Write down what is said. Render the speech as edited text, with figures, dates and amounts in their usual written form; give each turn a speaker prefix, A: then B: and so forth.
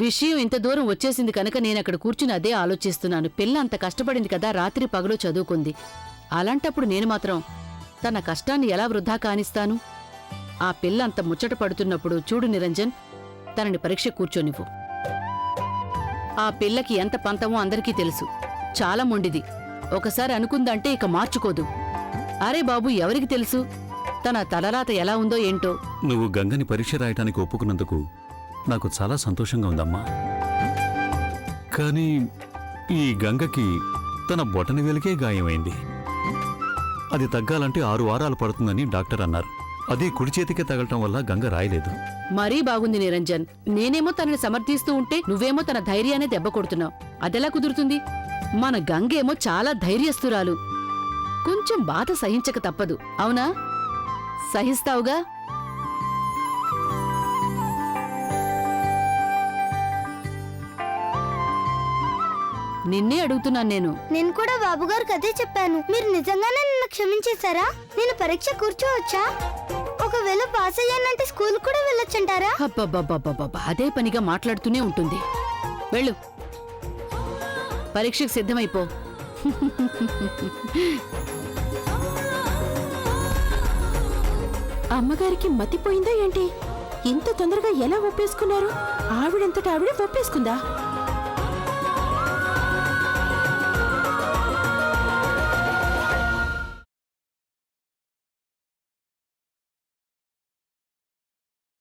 A: విషయం ఇంత దూరం వచ్చేసింది కనుక నేనక్కడ కూర్చుని అదే ఆలోచిస్తున్నాను. పిల్ల అంత కష్టపడింది కదా, రాత్రి పగలు చదువుకుంది. అలాంటప్పుడు నేను మాత్రం తన కష్టాన్ని ఎలా వృధా కానిస్తాను? ఆ పిల్ల అంత ముచ్చట పడుతున్నప్పుడు చూడు నిరంజన్, తనని పరీక్ష కూర్చోనివ్వు. ఆ పిల్లకి ఎంత పంతమో అందరికీ తెలుసు. చాలా మొండిది. ఒకసారి అనుకుందంటే ఇక మార్చుకోదు. అరే బాబు, ఎవరికి తెలుసు తన తలరాత ఎలా ఉందో ఏంటో.
B: నువ్వు గంగని పరీక్ష రాయటానికి ఒప్పుకున్నందుకు నాకు చాలా సంతోషంగా ఉందమ్మా. కానీ ఈ గంగకి తన బొటన వేలికే గాయమైంది. అది తగ్గాలంటే 6 వారాలు పడుతుందని డాక్టర్ అన్నారు. అదే కుడి చేతికే తగలటం వల్ల గంగ రాయలేదు.
A: మరీ బాగుంది నిరంజన్. నేనేమో తనని సమర్థిస్తూ ఉంటే నువ్వేమో తన ధైర్యాన్ని దెబ్బ కొడుతున్నావు. అదెలా కుదురుతుంది? మన గంగేమో చాలా ధైర్యస్తురాలు. కొంచెం బాధ సహించక తప్పదు. అవునా? సహిస్తావుగా? నిన్నే అడుగుతున్నాను నేను.
C: నేను కూడా బాబుగారికి అదే చెప్పాను. మీరు నిజంగానే నన్ను క్షమించేశారా? నేను పరీక్ష కూర్చోవచ్చా? ఒకవేళ పాస్ అయ్యానంటే స్కూల్ కూడా వెళ్ళొచ్చంటారా?
A: అబ్బబ్బబ్బబ్బబ్బా, అదే పనిగా మాట్లాడుతూనే ఉంటుంది. వెళ్ళు, పరీక్షకు సిద్ధమైపో.
D: అమ్మగారికి మతిపోయిందా ఏంటి? ఇంత తొందరగా ఎలా ఒప్పేసుకున్నారు? ఆవిడంతటా ఆవిడే ఒప్పేసుకుందా?